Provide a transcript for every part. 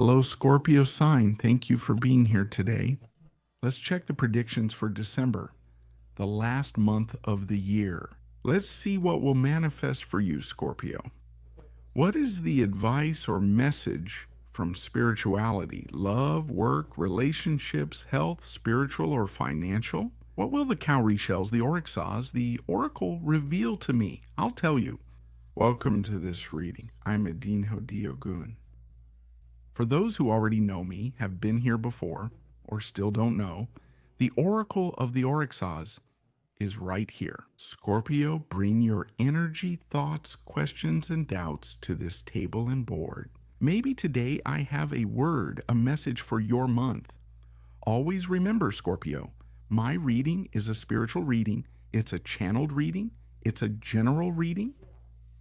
Hello, Scorpio sign. Thank you for being here today. Let's check the predictions for December, the last month of the year. Let's see what will manifest for you, Scorpio. What is the advice or message from spirituality, love, work, relationships, health, spiritual, or financial? What will the cowrie shells, the oryxas, the oracle reveal to me? I'll tell you. Welcome to this reading. I'm Adinho Diogun. For those who already know me, have been here before, or still don't know, the oracle of the oryxas is right here. Scorpio, bring your energy, thoughts, questions, and doubts to this table and board. Maybe today I have a word, a message for your month. Always remember, Scorpio, my reading is a spiritual reading. It's a channeled reading. It's a general reading.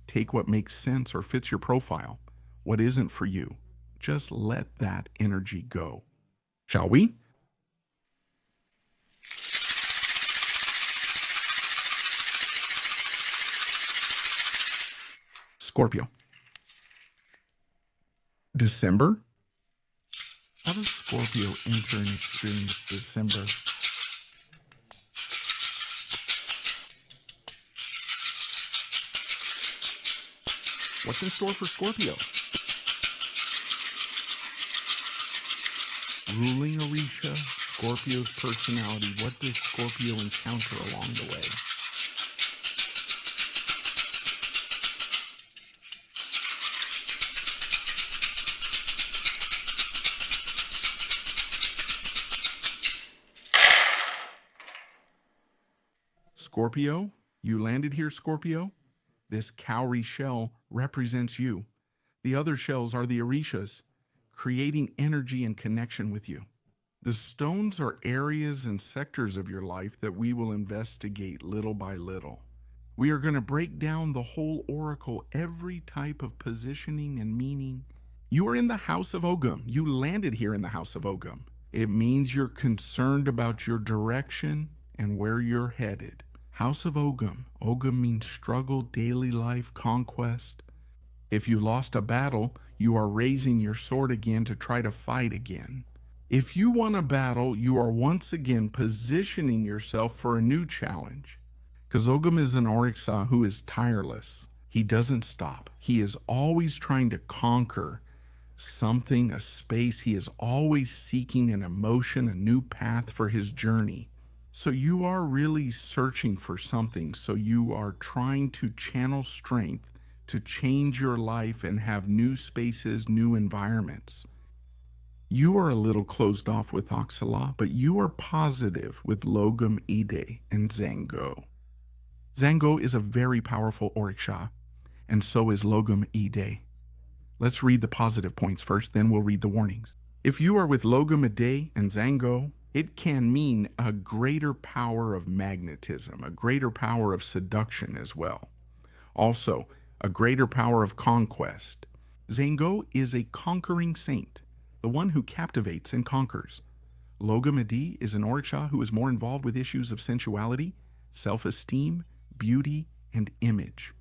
Take what makes sense or fits your profile. What isn't for you, just let that energy go. Shall we? Scorpio. December? How does Scorpio enter and experience December? What's in store for Scorpio? Ruling Orisha, Scorpio's personality. What does Scorpio encounter along the way? Scorpio, you landed here, Scorpio. This cowrie shell represents you. The other shells are the orishas, creating energy and connection with you. The stones are areas and sectors of your life that we will investigate little by little. We are going to break down the whole oracle, every type of positioning and meaning. You are in the house of Ogum. You landed here in the house of Ogum. It means you're concerned about your direction and where you're headed. House of Ogum. Ogum means struggle, daily life, conquest. If you lost a battle, you are raising your sword again to try to fight again. If you won a battle, you are once again positioning yourself for a new challenge. Because Ogum is an oryxa who is tireless. He doesn't stop. He is always trying to conquer something, a space. He is always seeking an emotion, a new path for his journey. So you are really searching for something. So you are trying to channel strength to change your life and have new spaces, new environments. You are a little closed off with Oxala, but you are positive with Logunedé and Zango. Zango is a very powerful oryxa, and so is Logunedé. Let's read the positive points first, then we'll read the warnings. If you are with Logunedé and Zango, it can mean a greater power of magnetism, a greater power of seduction as well. Also, a greater power of conquest. Zango is a conquering saint, the one who captivates and conquers. Logunedé is an oryxa who is more involved with issues of sensuality, self-esteem, beauty, and image.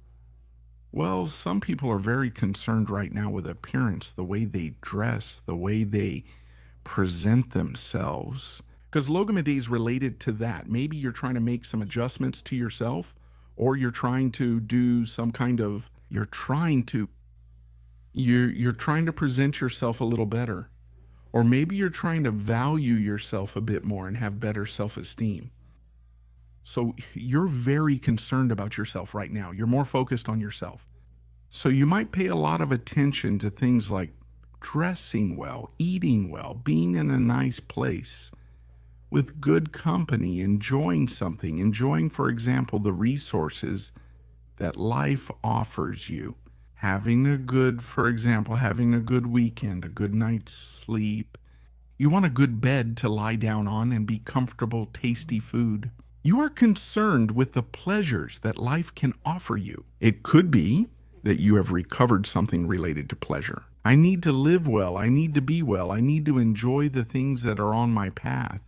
Well, some people are very concerned right now with appearance, the way they dress, the way they present themselves. Because Logunedé is related to that. Maybe you're trying to make some adjustments to yourself, or you're trying to do some kind of, you're trying to present yourself a little better. Or maybe you're trying to value yourself a bit more and have better self-esteem. So you're very concerned about yourself right now. You're more focused on yourself. So you might pay a lot of attention to things like dressing well, eating well, being in a nice place, with good company, enjoying something, enjoying, for example, the resources that life offers you. Having a good, for example, having a good weekend, a good night's sleep. You want a good bed to lie down on and be comfortable, tasty food. You are concerned with the pleasures that life can offer you. It could be that you have recovered something related to pleasure. I need to live well. I need to be well. I need to enjoy the things that are on my path.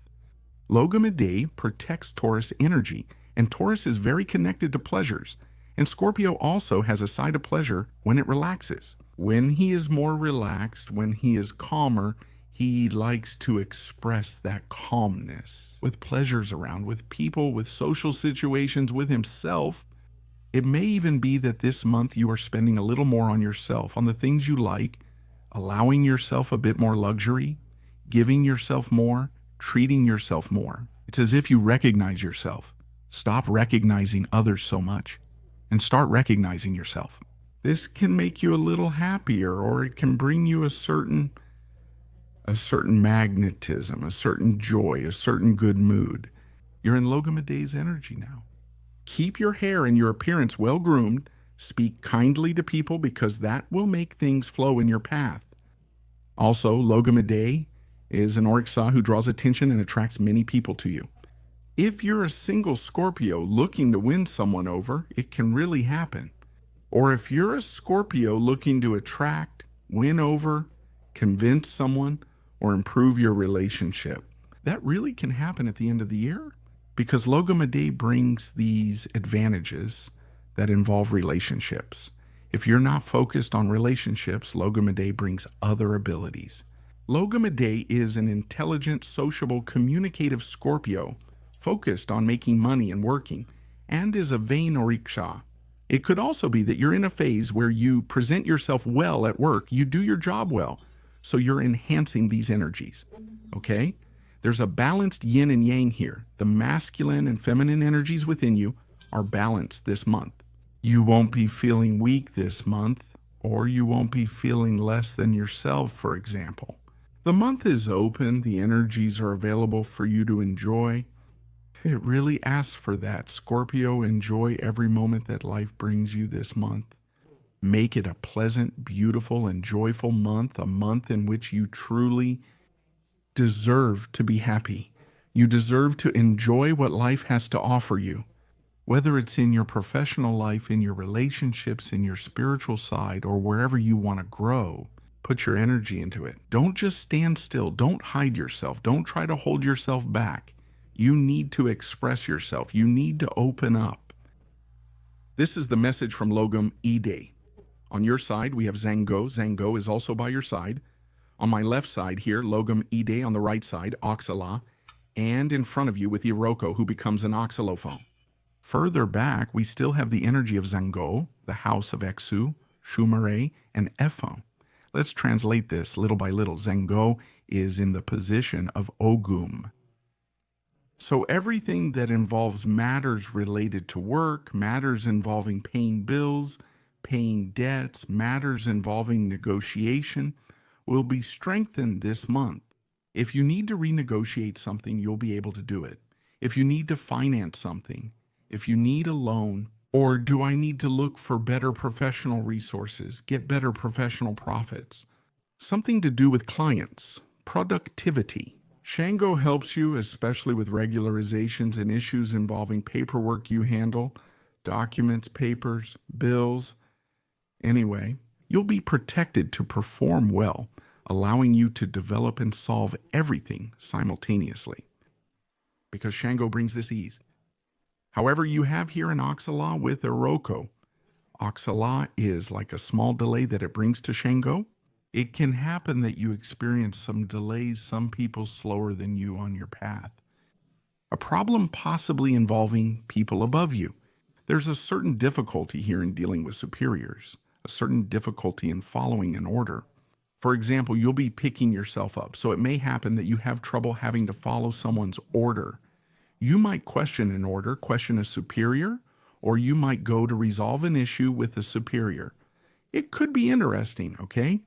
Logunedé protects Taurus energy, and Taurus is very connected to pleasures. And Scorpio also has a side of pleasure when it relaxes. When he is more relaxed, when he is calmer, he likes to express that calmness with pleasures around, with people, with social situations, with himself. It may even be that this month you are spending a little more on yourself, on the things you like, allowing yourself a bit more luxury, giving yourself more, treating yourself more. It's as if you recognize yourself. Stop recognizing others so much and start recognizing yourself. This can make you a little happier, or it can bring you a certain magnetism, a certain joy, a certain good mood. You're in Logunedé's energy now. Keep your hair and your appearance well groomed. Speak kindly to people because that will make things flow in your path. Also, Logunedé is an Orixá who draws attention and attracts many people to you. If you're a single Scorpio looking to win someone over, it can really happen. Or if you're a Scorpio looking to attract, win over, convince someone, or improve your relationship, that really can happen at the end of the year because Logunedé brings these advantages that involve relationships. If you're not focused on relationships, Logunedé brings other abilities. Logunedé is an intelligent, sociable, communicative Scorpio focused on making money and working, and is a vain Orixá. It could also be that you're in a phase where you present yourself well at work, you do your job well, so you're enhancing these energies, okay? There's a balanced yin and yang here. The masculine and feminine energies within you are balanced this month. You won't be feeling weak this month, or you won't be feeling less than yourself, for example. The month is open, the energies are available for you to enjoy. It really asks for that. Scorpio, enjoy every moment that life brings you this month. Make it a pleasant, beautiful, and joyful month, a month in which you truly deserve to be happy. You deserve to enjoy what life has to offer you, whether it's in your professional life, in your relationships, in your spiritual side, or wherever you want to grow. Put your energy into it. Don't just stand still. Don't hide yourself. Don't try to hold yourself back. You need to express yourself. You need to open up. This is the message from Logunedé. On your side, we have Zango. Zango is also by your side. On my left side here, Logunedé. On the right side, Oxala. And in front of you with Iroko, who becomes an oxalophone. Further back, we still have the energy of Zango, the house of Exu, Shumare, and Efo. Let's translate this little by little. Zango is in the position of Ogum. So everything that involves matters related to work, matters involving paying bills, paying debts, matters involving negotiation will be strengthened this month. If you need to renegotiate something, you'll be able to do it. If you need to finance something, if you need a loan, or do I need to look for better professional resources, get better professional profits? Something to do with clients, productivity. Shango helps you, especially with regularizations and issues involving paperwork you handle, documents, papers, bills. Anyway, you'll be protected to perform well, allowing you to develop and solve everything simultaneously. Because Shango brings this ease. However, you have here an Oxala with Iroko. Oxala is like a small delay that it brings to Shango. It can happen that you experience some delays, some people slower than you on your path. A problem possibly involving people above you. There's a certain difficulty here in dealing with superiors, a certain difficulty in following an order. For example, you'll be picking yourself up, so it may happen that you have trouble having to follow someone's order. You might question an order, question a superior, or you might go to resolve an issue with a superior. It could be interesting, okay?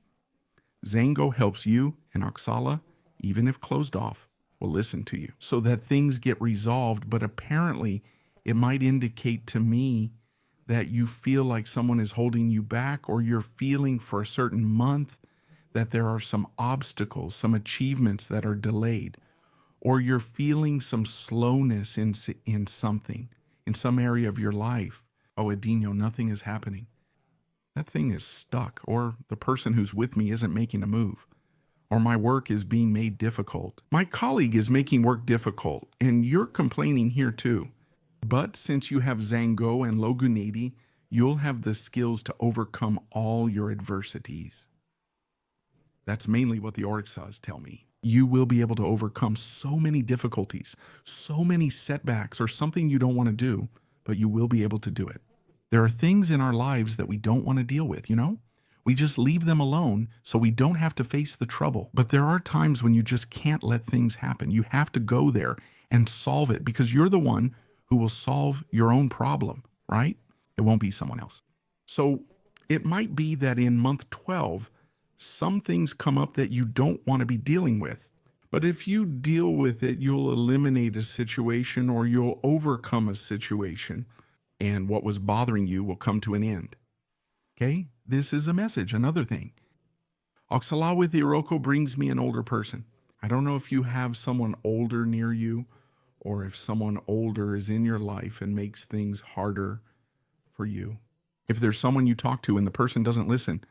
Zango helps you, and Oxala, even if closed off, will listen to you so that things get resolved, but apparently it might indicate to me that you feel like someone is holding you back, or you're feeling for a certain month that there are some obstacles, some achievements that are delayed, or you're feeling some slowness in something, in some area of your life. Oh, Adino, nothing is happening. That thing is stuck, or the person who's with me isn't making a move, or my work is being made difficult. My colleague is making work difficult, and you're complaining here too. But since you have Zango and Logunedé, You'll have the skills to overcome all your adversities. That's mainly what the orixas tell me. You will be able to overcome so many difficulties, so many setbacks, or something you don't want to do, but you will be able to do it. There are things in our lives that we don't want to deal with, We just leave them alone so we don't have to face the trouble. But there are times when you just can't let things happen. You have to go there and solve it because you're the one who will solve your own problem, right? It won't be someone else. So it might be that in month 12, some things come up that you don't want to be dealing with. But if you deal with it, you'll eliminate a situation or you'll overcome a situation, and what was bothering you will come to an end. Okay? This is a message. Another thing. Oxala with Iroko brings me an older person. I don't know if you have someone older near you or if someone older is in your life and makes things harder for you. If there's someone you talk to and the person doesn't listen,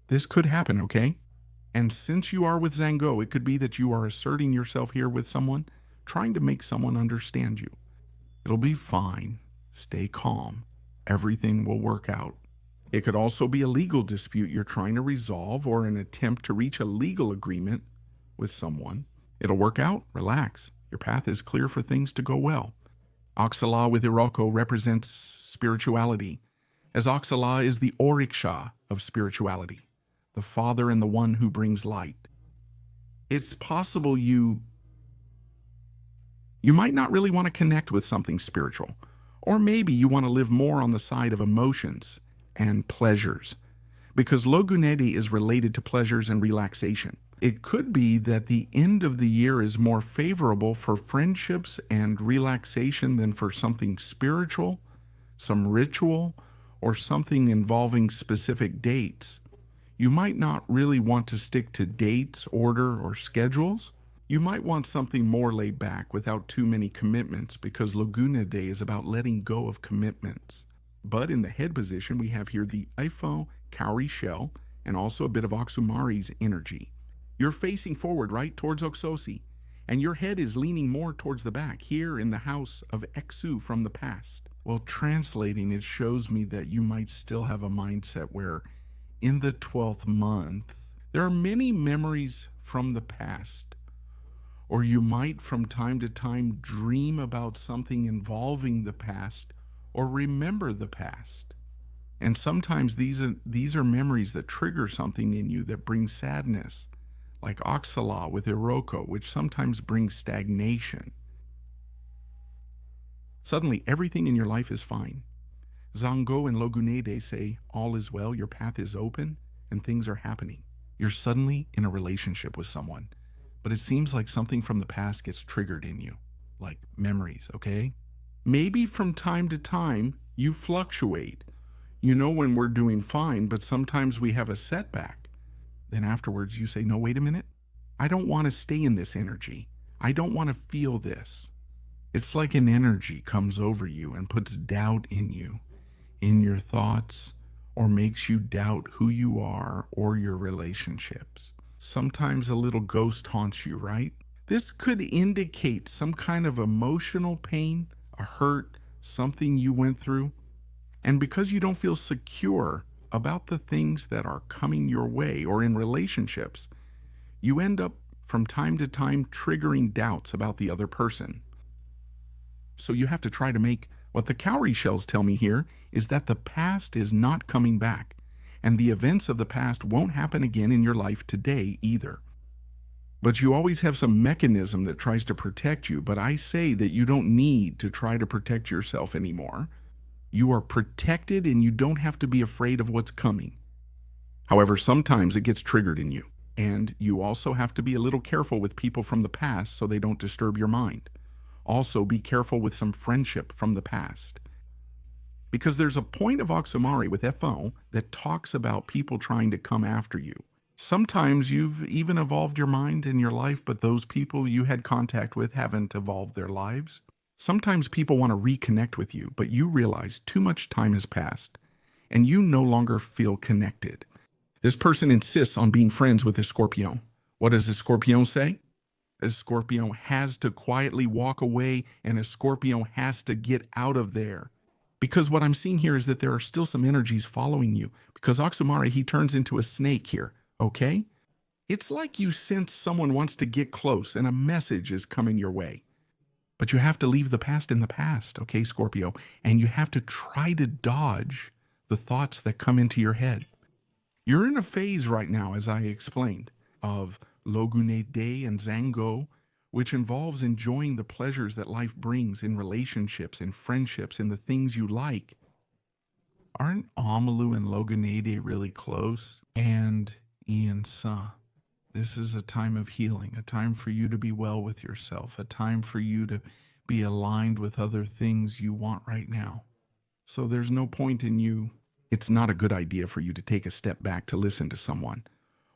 this could happen, okay? And since you are with Zango, it could be that you are asserting yourself here with someone, trying to make someone understand you. It'll be fine. Stay calm. Everything will work out. It could also be a legal dispute you're trying to resolve or an attempt to reach a legal agreement with someone. It'll work out. Relax. Your path is clear for things to go well. Oxala with Iroko represents spirituality, as Oxala is the Oriksha of spirituality, the father and the one who brings light. It's possible you might not really want to connect with something spiritual, or maybe you want to live more on the side of emotions and pleasures, because Logunedé is related to pleasures and relaxation. It could be that the end of the year is more favorable for friendships and relaxation than for something spiritual, some ritual, or something involving specific dates. You might not really want to stick to dates, order, or schedules. You might want something more laid back without too many commitments because Logunedé is about letting go of commitments. But in the head position, we have here the Ifo cowrie shell and also a bit of Oxumari's energy. You're facing forward, right, towards Oxosi, and your head is leaning more towards the back, here in the house of Exu from the past. Well, translating, it shows me that you might still have a mindset where in the 12th month, there are many memories from the past, or you might from time to time dream about something involving the past or remember the past. And sometimes these are memories that trigger something in you that bring sadness, like Oxala with Iroko, which sometimes brings stagnation. Suddenly, everything in your life is fine. Zango and Logunedé say, all is well, your path is open, and things are happening. You're suddenly in a relationship with someone, but it seems like something from the past gets triggered in you, like memories, okay? Maybe from time to time, you fluctuate. You know when we're doing fine, but sometimes we have a setback. Then afterwards you say, no, wait a minute. I don't want to stay in this energy. I don't want to feel this. It's like an energy comes over you and puts doubt in you, in your thoughts, or makes you doubt who you are or your relationships. Sometimes a little ghost haunts you, right? This could indicate some kind of emotional pain, a hurt, something you went through. And because you don't feel secure about the things that are coming your way or in relationships, you end up from time to time triggering doubts about the other person. So you have to try to make what the cowrie shells tell me here is that the past is not coming back, and the events of the past won't happen again in your life today either. But you always have some mechanism that tries to protect you, but I say that you don't need to try to protect yourself anymore. You are protected and you don't have to be afraid of what's coming. However, sometimes it gets triggered in you, and you also have to be a little careful with people from the past so they don't disturb your mind. Also, be careful with some friendship from the past. Because there's a point of Oxumari with FO that talks about people trying to come after you. Sometimes you've even evolved your mind in your life, but those people you had contact with haven't evolved their lives. Sometimes people want to reconnect with you, but you realize too much time has passed, and you no longer feel connected. This person insists on being friends with a Scorpio. What does a Scorpio say? A Scorpio has to quietly walk away, and a Scorpio has to get out of there. Because what I'm seeing here is that there are still some energies following you. Because Oxumare, he turns into a snake here, okay? It's like you sense someone wants to get close and a message is coming your way. But you have to leave the past in the past, okay, Scorpio? And you have to try to dodge the thoughts that come into your head. You're in a phase right now, as I explained, of Logunedé and Zango, which involves enjoying the pleasures that life brings in relationships, in friendships, in the things you like. Aren't Amalu and Logunedé really close? And Ian Sa. This is a time of healing, a time for you to be well with yourself, a time for you to be aligned with other things you want right now. So there's no point in you. It's not a good idea for you to take a step back to listen to someone,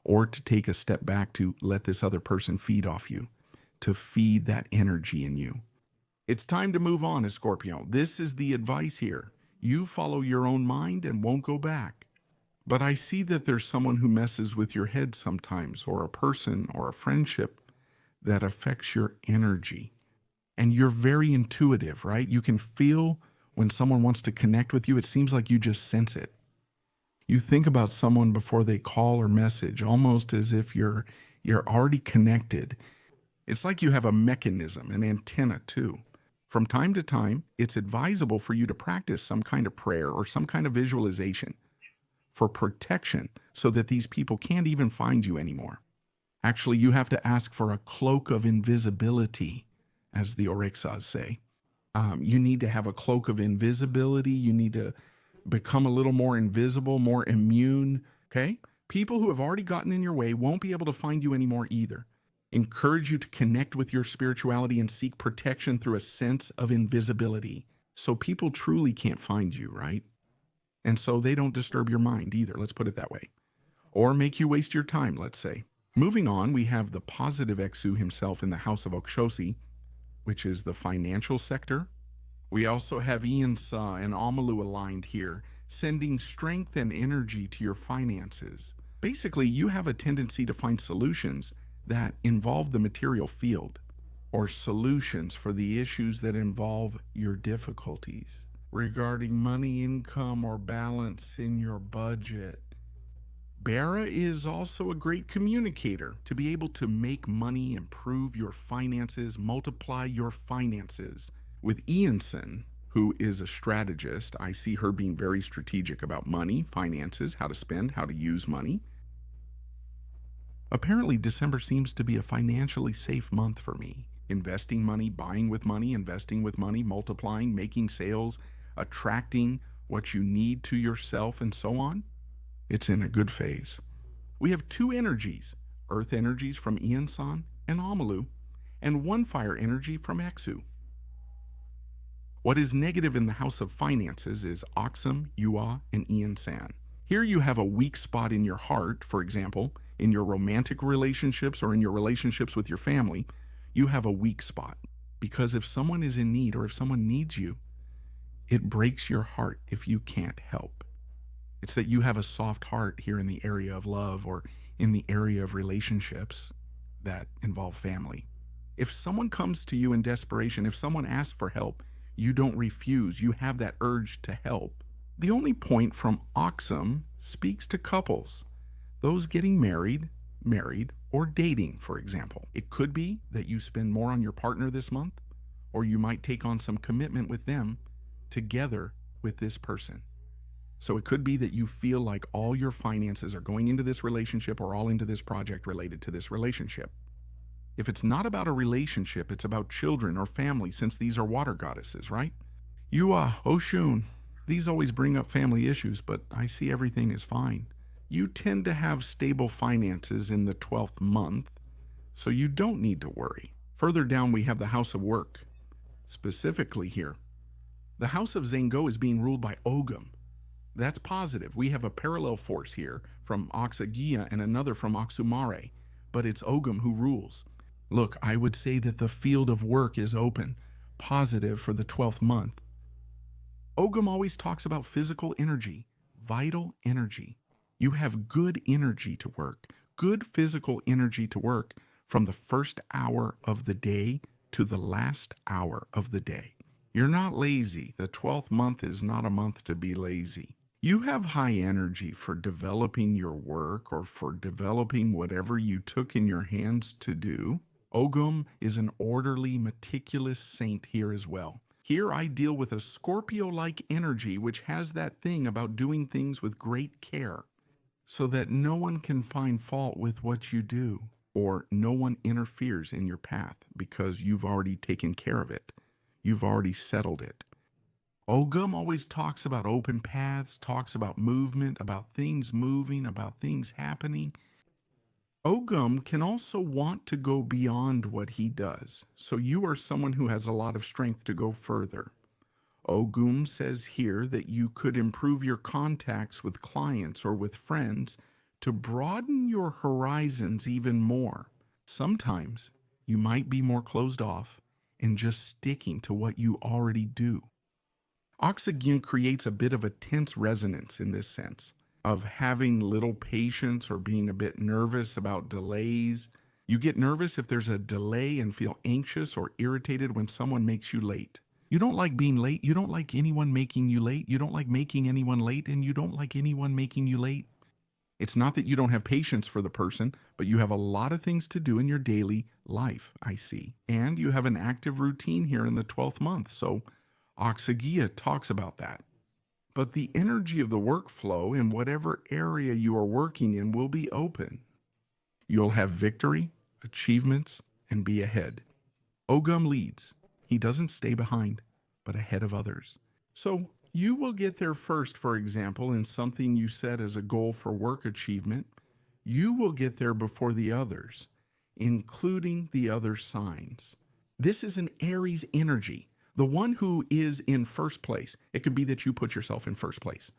or to take a step back to let this other person feed off you, to feed that energy in you. It's time to move on, Scorpio. This is the advice here. You follow your own mind and won't go back. But I see that there's someone who messes with your head sometimes, or a person or a friendship that affects your energy. And you're very intuitive, right? You can feel when someone wants to connect with you. It seems like you just sense it. You think about someone before they call or message, almost as if you're already connected. It's like you have a mechanism, an antenna too. From time to time, it's advisable for you to practice some kind of prayer or some kind of visualization for protection so that these people can't even find you anymore. Actually, you have to ask for a cloak of invisibility, as the Orixas say. You need to have a cloak of invisibility. You need to become a little more invisible, more immune, okay? People who have already gotten in your way won't be able to find you anymore either. Encourage you to connect with your spirituality and seek protection through a sense of invisibility. So people truly can't find you, right? And so they don't disturb your mind either, let's put it that way. Or make you waste your time, let's say. Moving on, we have the positive Exu himself in the house of Okshosi, which is the financial sector. We also have Iansa and Amalu aligned here, sending strength and energy to your finances. Basically, you have a tendency to find solutions that involve the material field, or solutions for the issues that involve your difficulties regarding money, income, or balance in your budget. Bara is also a great communicator to be able to make money, improve your finances, multiply your finances. With Ianson, who is a strategist, I see her being very strategic about money, finances, how to spend, how to use money. Apparently, December seems to be a financially safe month for me. Investing money, buying with money, investing with money, multiplying, making sales, attracting what you need to yourself, and so on. It's in a good phase. We have two energies, earth energies from Iansan and Amalu, and one fire energy from Exu. What is negative in the house of finances is Oxum, Yua, and Iansan. Here you have a weak spot in your heart, for example, in your romantic relationships or in your relationships with your family, you have a weak spot. Because if someone is in need or if someone needs you, it breaks your heart if you can't help. It's that you have a soft heart here in the area of love or in the area of relationships that involve family. If someone comes to you in desperation, if someone asks for help, you don't refuse. You have that urge to help. The only point from Oxum speaks to couples, those getting married, or dating, for example. It could be that you spend more on your partner this month, or you might take on some commitment with them together with this person. So it could be that you feel like all your finances are going into this relationship or all into this project related to this relationship. If it's not about a relationship, it's about children or family, since these are water goddesses, right? Yua, Oshun, these always bring up family issues, but I see everything is fine. You tend to have stable finances in the 12th month, so you don't need to worry. Further down, we have the house of work. Specifically here, the house of Zango is being ruled by Ogum. That's positive. We have a parallel force here from Oxagia and another from Oxumare, but it's Ogum who rules. Look, I would say that the field of work is open, positive for the 12th month. Ogum always talks about physical energy, vital energy. You have good energy to work, good physical energy to work from the first hour of the day to the last hour of the day. You're not lazy. The 12th month is not a month to be lazy. You have high energy for developing your work or for developing whatever you took in your hands to do. Ogum is an orderly, meticulous saint here as well. Here I deal with a Scorpio-like energy which has that thing about doing things with great care so that no one can find fault with what you do or no one interferes in your path because you've already taken care of it. You've already settled it. Ogum always talks about open paths, talks about movement, about things moving, about things happening. Ogum can also want to go beyond what he does, so you are someone who has a lot of strength to go further. Ogum says here that you could improve your contacts with clients or with friends to broaden your horizons even more. Sometimes you might be more closed off and just sticking to what you already do. Oxygen creates a bit of a tense resonance in this sense of having little patience or being a bit nervous about delays. You get nervous if there's a delay and feel anxious or irritated when someone makes you late. You don't like being late. You don't like anyone making you late. You don't like making anyone late, and you don't like anyone making you late. It's not that you don't have patience for the person, but you have a lot of things to do in your daily life, I see. And you have an active routine here in the 12th month, so Oxygia talks about that. But the energy of the workflow in whatever area you are working in will be open. You'll have victory, achievements, and be ahead. Ogum leads. He doesn't stay behind, but ahead of others. So you will get there first, for example, in something you set as a goal for work achievement. You will get there before the others, including the other signs. This is an Aries energy, the one who is in first place. It could be that you put yourself in first place.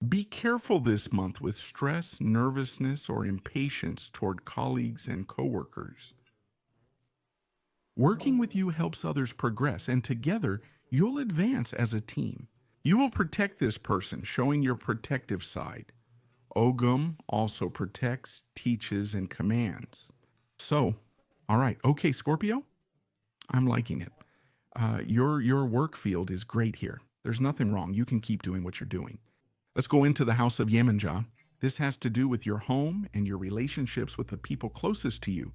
Be careful this month with stress, nervousness, or impatience toward colleagues and coworkers. Working with you helps others progress, and together you'll advance as a team. You will protect this person, showing your protective side. Ogum also protects, teaches, and commands. So, all right, okay, Scorpio, I'm liking it. Your work field is great here. There's nothing wrong. You can keep doing what you're doing. Let's go into the house of Yemenjah. This has to do with your home and your relationships with the people closest to you,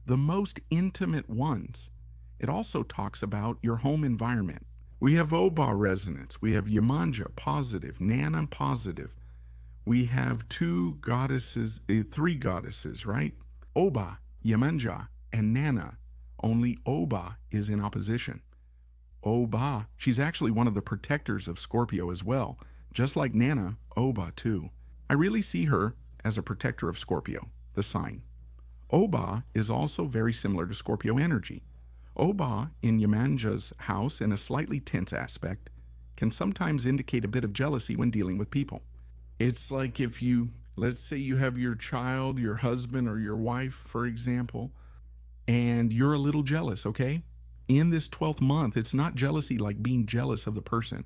the most intimate ones. It also talks about your home environment. We have Oba resonance. We have Yemanja positive, Nana positive. We have three goddesses, right? Oba, Yemanja, and Nana. Only Oba is in opposition. Oba, she's actually one of the protectors of Scorpio as well. Just like Nana, Oba too. I really see her as a protector of Scorpio, the sign. Oba is also very similar to Scorpio energy. Oba in Yemanja's house, in a slightly tense aspect, can sometimes indicate a bit of jealousy when dealing with people. It's like if let's say you have your child, your husband, or your wife, for example, and you're a little jealous, okay? In this 12th month, it's not jealousy like being jealous of the person.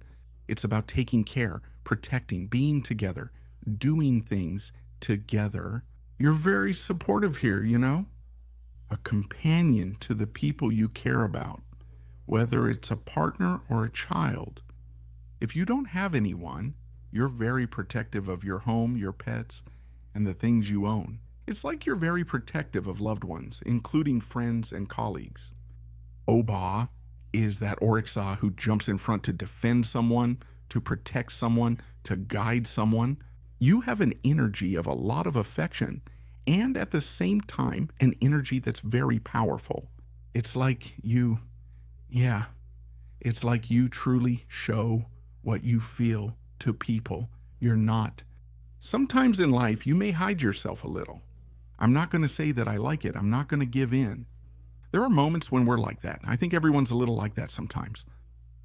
It's about taking care, protecting, being together, doing things together. You're very supportive here, you know? A companion to the people you care about, whether it's a partner or a child. If you don't have anyone, you're very protective of your home, your pets, and the things you own. It's like you're very protective of loved ones, including friends and colleagues. Oba is that Oryxa who jumps in front to defend someone, to protect someone, to guide someone. You have an energy of a lot of affection, and at the same time, an energy that's very powerful. It's like you truly show what you feel to people. You're not. Sometimes in life, you may hide yourself a little. I'm not going to say that I like it. I'm not going to give in. There are moments when we're like that. I think everyone's a little like that sometimes.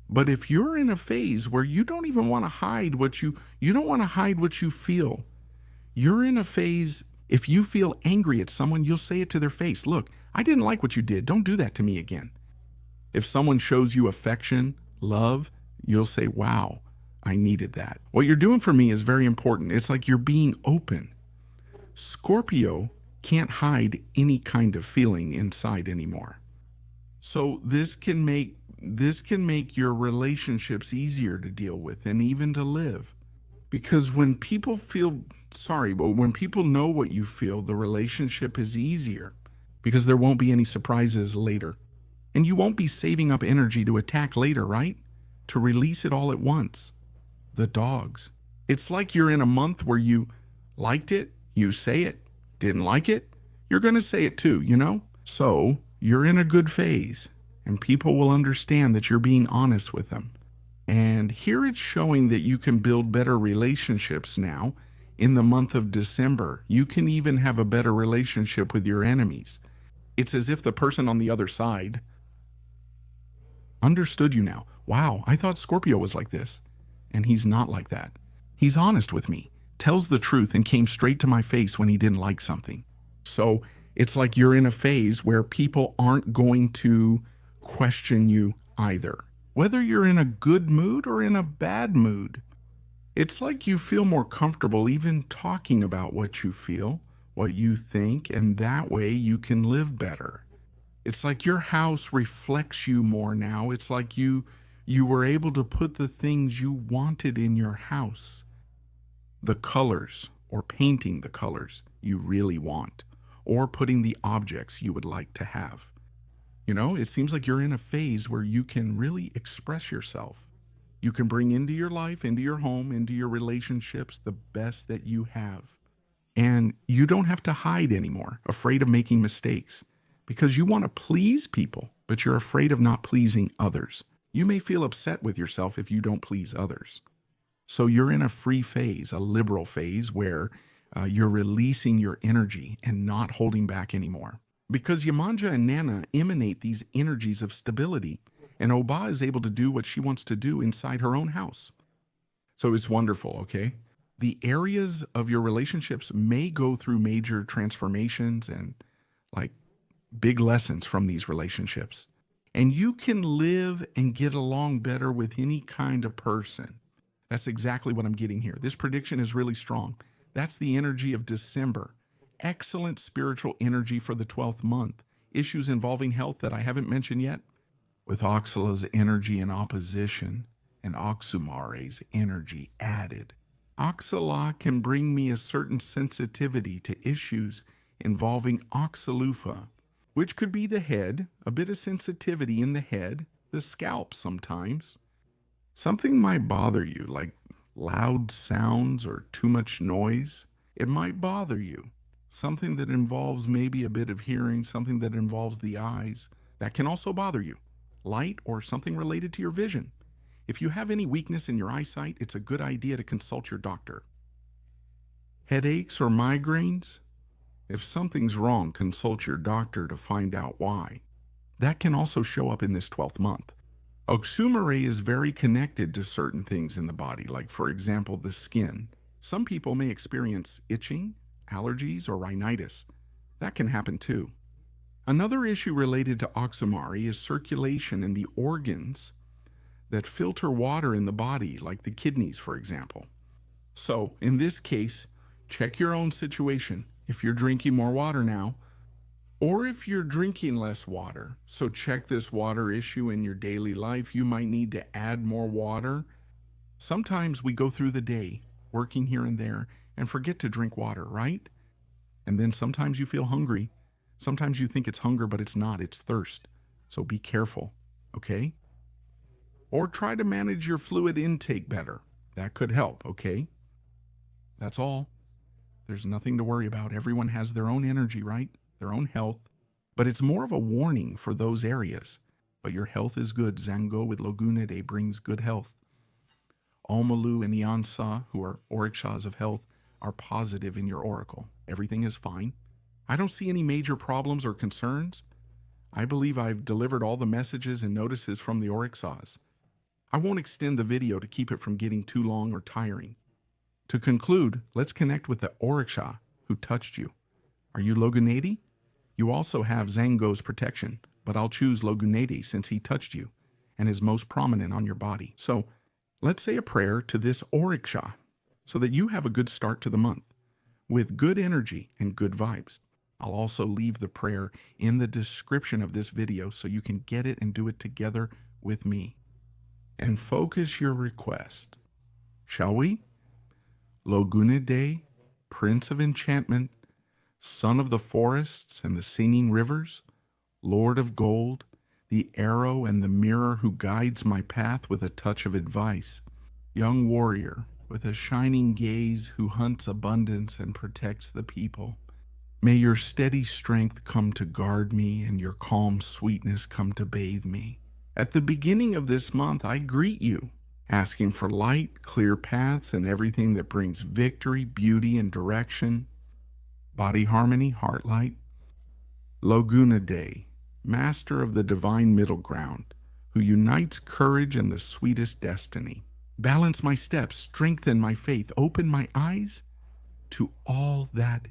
But if you're in a phase where you don't even want to hide what you don't want to hide what you feel, you're in a phase. If you feel angry at someone, you'll say it to their face. Look, I didn't like what you did. Don't do that to me again. If someone shows you affection, love, you'll say, wow, I needed that. What you're doing for me is very important. It's like you're being open. Scorpio can't hide any kind of feeling inside anymore. So this can make This can make your relationships easier to deal with and even to live. Because when people feel sorry, but when people know what you feel, the relationship is easier because there won't be any surprises later. And you won't be saving up energy to attack later, right? To release it all at once. The dogs. It's like you're in a month where you liked it, you say it, didn't like it, you're going to say it too, you know? So you're in a good phase, and people will understand that you're being honest with them. And here it's showing that you can build better relationships now in the month of December. You can even have a better relationship with your enemies. It's as if the person on the other side understood you now. Wow, I thought Scorpio was like this. And he's not like that. He's honest with me, tells the truth, and came straight to my face when he didn't like something. So it's like you're in a phase where people aren't going to question you either. Whether you're in a good mood or in a bad mood, it's like you feel more comfortable even talking about what you feel, what you think, and that way you can live better. It's like your house reflects you more now. It's like you were able to put the things you wanted in your house. The colors, or painting the colors you really want, or putting the objects you would like to have. You know, it seems like you're in a phase where you can really express yourself. You can bring into your life, into your home, into your relationships, the best that you have. And you don't have to hide anymore, afraid of making mistakes, because you want to please people, but you're afraid of not pleasing others. You may feel upset with yourself if you don't please others. So you're in a free phase, a liberal phase, where you're releasing your energy and not holding back anymore. Because Yamanja and Nana emanate these energies of stability, and Oba is able to do what she wants to do inside her own house. So it's wonderful, okay? The areas of your relationships may go through major transformations and like big lessons from these relationships. And you can live and get along better with any kind of person. That's exactly what I'm getting here. This prediction is really strong. That's the energy of December. Excellent spiritual energy for the 12th month. Issues involving health that I haven't mentioned yet. With Oxala's energy in opposition and Oxumare's energy added. Oxala can bring me a certain sensitivity to issues involving Oxalufa, which could be the head, a bit of sensitivity in the head, the scalp sometimes. Something might bother you, like loud sounds or too much noise. It might bother you. Something that involves maybe a bit of hearing, something that involves the eyes, that can also bother you. Light or something related to your vision. If you have any weakness in your eyesight, it's a good idea to consult your doctor. Headaches or migraines? If something's wrong, consult your doctor to find out why. That can also show up in this 12th month. Oxumare is very connected to certain things in the body, like for example, the skin. Some people may experience itching, allergies, or rhinitis. That can happen too. Another issue related to Oxumare is circulation in the organs that filter water in the body, like the kidneys, for example. So, in this case, check your own situation. If you're drinking more water now, or if you're drinking less water, so check this water issue in your daily life. You might need to add more water. Sometimes we go through the day working here and there and forget to drink water, right? And then sometimes you feel hungry. Sometimes you think it's hunger, but it's not, it's thirst. So be careful, okay? Or try to manage your fluid intake better. That could help, okay? That's all. There's nothing to worry about. Everyone has their own energy, right? Their own health. But it's more of a warning for those areas. But your health is good. Zango with Logunedé brings good health. Omalu and Iansa, who are orikshas of health, are positive in your oracle. Everything is fine. I don't see any major problems or concerns. I believe I've delivered all the messages and notices from the orikshas. I won't extend the video to keep it from getting too long or tiring. To conclude, let's connect with the oriksha who touched you. Are you Logunedé? You also have Zango's protection, but I'll choose Logunedé since he touched you and is most prominent on your body. So let's say a prayer to this oriksha so that you have a good start to the month with good energy and good vibes. I'll also leave the prayer in the description of this video so you can get it and do it together with me and focus your request. Shall we? Logunedé, Prince of Enchantment, Son of the forests and the singing rivers, Lord of gold, the arrow and the mirror who guides my path with a touch of advice, young warrior with a shining gaze who hunts abundance and protects the people. May your steady strength come to guard me and your calm sweetness come to bathe me. At the beginning of this month, I greet you, asking for light, clear paths, and everything that brings victory, beauty, and direction. Body harmony, heart light. Logunedé, master of the divine middle ground, who unites courage and the sweetest destiny. Balance my steps, strengthen my faith, open my eyes to all that.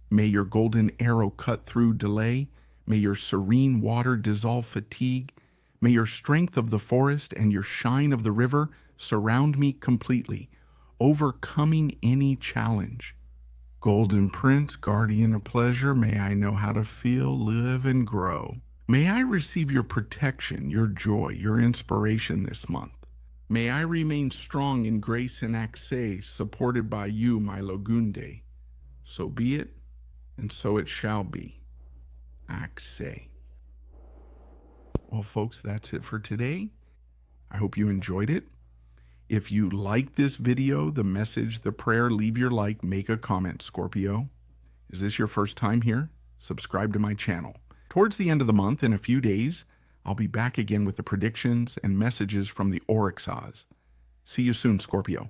May your golden arrow cut through delay. May your serene water dissolve fatigue. May your strength of the forest and your shine of the river surround me completely, overcoming any challenge. Golden Prince, guardian of pleasure, may I know how to feel, live, and grow. May I receive your protection, your joy, your inspiration this month. May I remain strong in grace and access, supported by you, my Logunedé. So be it, and so it shall be. Access. Well, folks, that's it for today. I hope you enjoyed it. If you like this video, the message, the prayer, leave your like, make a comment, Scorpio. Is this your first time here? Subscribe to my channel. Towards the end of the month, in a few days, I'll be back again with the predictions and messages from the Orixas. See you soon, Scorpio.